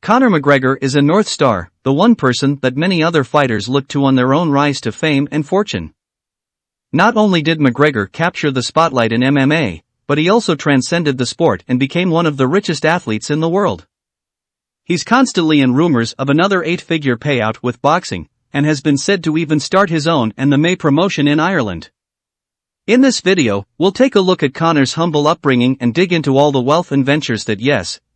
Conor McGregor is a North Star, the one person that many other fighters look to on their own rise to fame and fortune. Not only did McGregor capture the spotlight in MMA, but he also transcended the sport and became one of the richest athletes in the world. He's constantly in rumors of another 8-figure payout with boxing, and has been said to even start his own MMA promotion in Ireland. In this video, we'll take a look at Conor's humble upbringing and dig into all the wealth and ventures that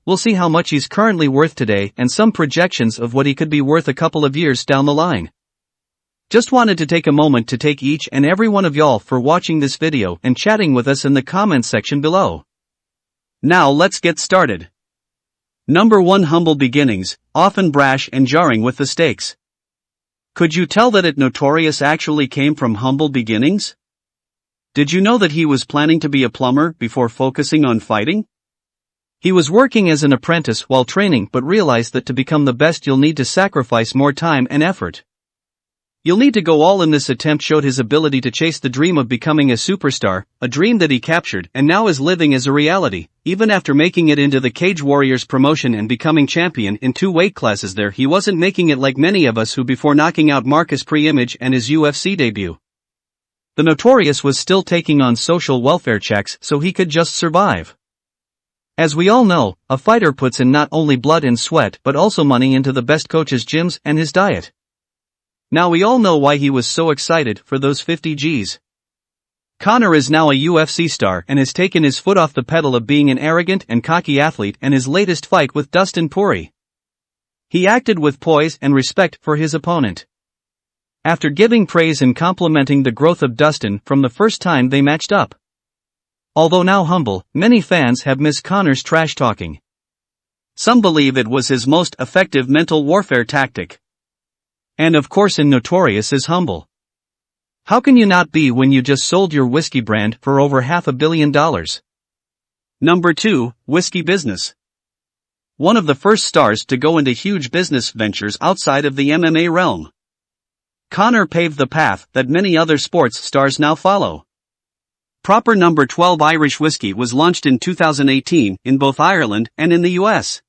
we'll see how much he's currently worth today and some projections of what he could be worth a couple of years down the line. Just wanted to take a moment to thank each and every one of y'all for watching this video and chatting with us in the comments section below. Now let's get started. Number 1. Humble beginnings, often brash and jarring with the stakes. Could you tell that Notorious actually came from humble beginnings? Did you know that he was planning to be a plumber before focusing on fighting? He was working as an apprentice while training but realized that to become the best you'll need to sacrifice more time and effort. You'll need to go all in. This attempt showed his ability to chase the dream of becoming a superstar, a dream that he captured and now is living as a reality. Even after making it into the Cage Warriors promotion and becoming champion in 2 weight classes there, he wasn't making it like many of us who before knocking out Marcus Pre-Image and his UFC debut. The Notorious was still taking on social welfare checks so he could just survive. As we all know, a fighter puts in not only blood and sweat but also money into the best coaches' gyms and his diet. Now we all know why he was so excited for those 50 Gs. Conor is now a UFC star and has taken his foot off the pedal of being an arrogant and cocky athlete in his latest fight with Dustin Poirier. He acted with poise and respect for his opponent. After giving praise and complimenting the growth of Dustin from the first time they matched up. Although now humble, many fans have missed Conor's trash talking. Some believe it was his most effective mental warfare tactic. And of course Notorious is humble. How can you not be when you just sold your whiskey brand for over $500 million? Number 2. Whiskey business. One of the first stars to go into huge business ventures outside of the MMA realm. Conor paved the path that many other sports stars now follow. Proper Number 12 Irish whiskey was launched in 2018 in both Ireland and in the US.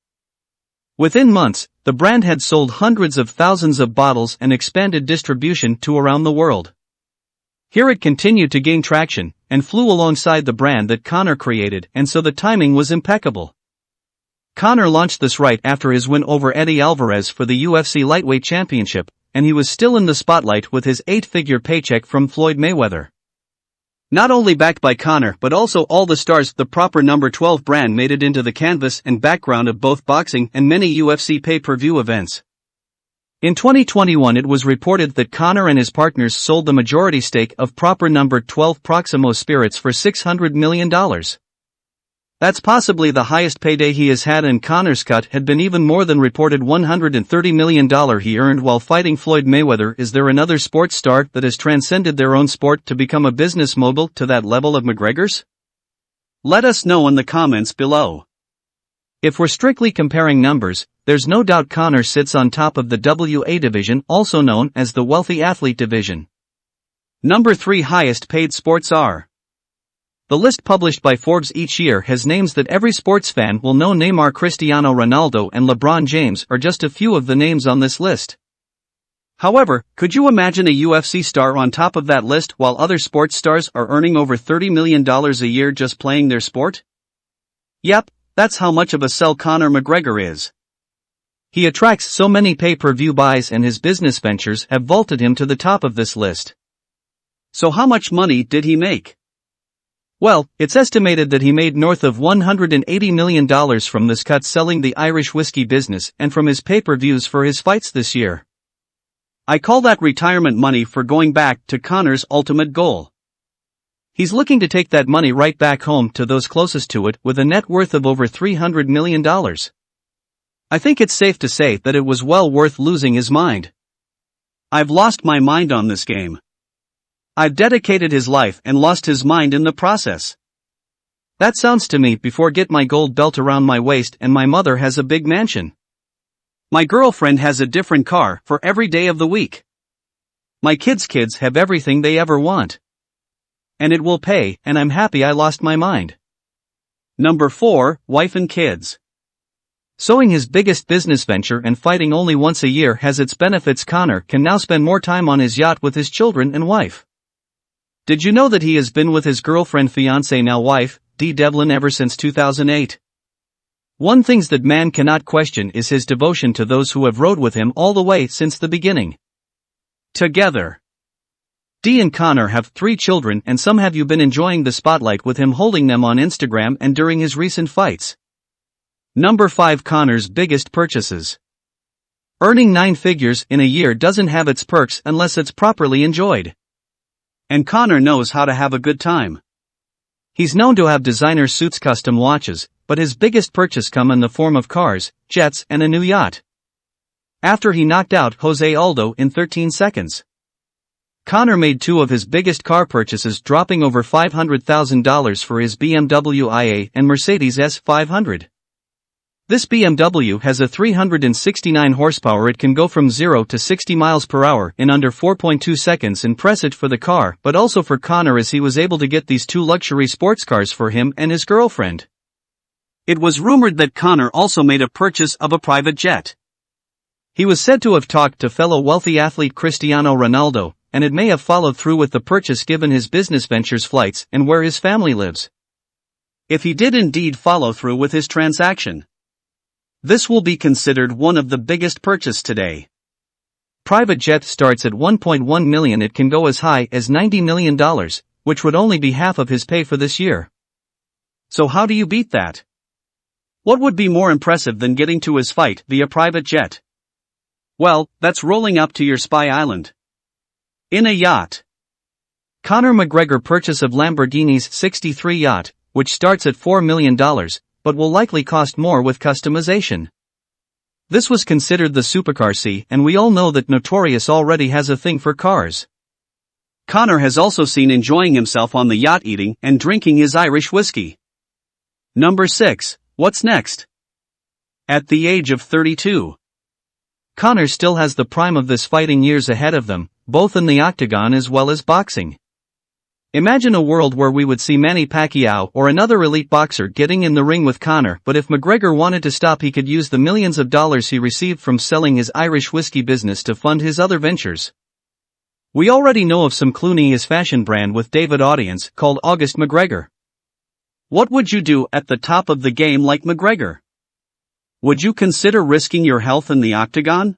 Within months, the brand had sold hundreds of thousands of bottles and expanded distribution to around the world. Here it continued to gain traction, and flew alongside the brand that Conor created, and so the timing was impeccable. Conor launched this right after his win over Eddie Alvarez for the UFC Lightweight Championship, and he was still in the spotlight with his 8-figure paycheck from Floyd Mayweather. Not only backed by Conor but also all the stars, the Proper Number 12 brand made it into the canvas and background of both boxing and many UFC pay-per-view events. In 2021 it was reported that Conor and his partners sold the majority stake of Proper Number 12 Proximo Spirits for $600 million. That's possibly the highest payday he has had, and Conor's cut had been even more than reported $130 million he earned while fighting Floyd Mayweather. Is there another sports star that has transcended their own sport to become a business mogul to that level of McGregor's? Let us know in the comments below. If we're strictly comparing numbers, there's no doubt Conor sits on top of the WA division, also known as the wealthy athlete division. Number 3 highest paid sports are. The list published by Forbes each year has names that every sports fan will know. Neymar, Cristiano Ronaldo and LeBron James are just a few of the names on this list. However, could you imagine a UFC star on top of that list while other sports stars are earning over $30 million a year just playing their sport? Yep, that's how much of a sell Conor McGregor is. He attracts so many pay-per-view buys and his business ventures have vaulted him to the top of this list. So how much money did he make? Well, it's estimated that he made north of $180 million from this cut selling the Irish whiskey business and from his pay-per-views for his fights this year. I call that retirement money for going back to Conor's ultimate goal. He's looking to take that money right back home to those closest to it with a net worth of over $300 million. I think it's safe to say that it was well worth losing his mind. I've lost my mind on this game. I've dedicated his life and lost his mind in the process. That sounds to me before get my gold belt around my waist and my mother has a big mansion. My girlfriend has a different car for every day of the week. My kids' kids have everything they ever want. And it will pay, and I'm happy I lost my mind. Number 4, wife and kids. Sowing his biggest business venture and fighting only once a year has its benefits. Conor can now spend more time on his yacht with his children and wife. Did you know that he has been with his girlfriend, fiancée, now wife, Dee Devlin, ever since 2008? One thing that man cannot question is his devotion to those who have rode with him all the way since the beginning. Together, Dee and Conor have 3 children, and some have you been enjoying the spotlight with him holding them on Instagram and during his recent fights. Number 5. Conor's biggest purchases. Earning 9 figures in a year doesn't have its perks unless it's properly enjoyed. And Conor knows how to have a good time. He's known to have designer suits, custom watches, but his biggest purchase come in the form of cars, jets, and a new yacht. After he knocked out Jose Aldo in 13 seconds. Conor made 2 of his biggest car purchases, dropping over $500,000 for his BMW i8 and Mercedes S500. This BMW has a 369 horsepower. It can go from 0 to 60 miles per hour in under 4.2 seconds. Impressive for the car, but also for Conor, as he was able to get these 2 luxury sports cars for him and his girlfriend. It was rumored that Conor also made a purchase of a private jet. He was said to have talked to fellow wealthy athlete Cristiano Ronaldo, and it may have followed through with the purchase given his business ventures, flights, and where his family lives. If he did indeed follow through with his transaction, this will be considered one of the biggest purchases today. Private jet starts at $1.1 million. It can go as high as $90 million, which would only be half of his pay for this year. So how do you beat that? What would be more impressive than getting to his fight via private jet? Well, that's rolling up to your spy island in a yacht. Conor McGregor purchase of Lamborghini's 63 yacht, which starts at $4 million, but will likely cost more with customization. This was considered the supercar C, and we all know that Notorious already has a thing for cars. Conor has also seen enjoying himself on the yacht, eating and drinking his Irish whiskey. Number 6. What's next? At the age of 32, Conor still has the prime of his fighting years ahead of them, both in the octagon as well as boxing. Imagine a world where we would see Manny Pacquiao or another elite boxer getting in the ring with Conor, but if McGregor wanted to stop, he could use the millions of dollars he received from selling his Irish whiskey business to fund his other ventures. We already know of some Clooney, his fashion brand with David audience called August McGregor. What would you do at the top of the game like McGregor? Would you consider risking your health in the octagon?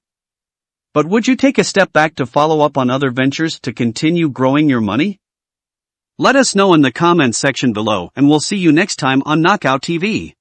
But would you take a step back to follow up on other ventures to continue growing your money? Let us know in the comments section below, and we'll see you next time on Knockout TV.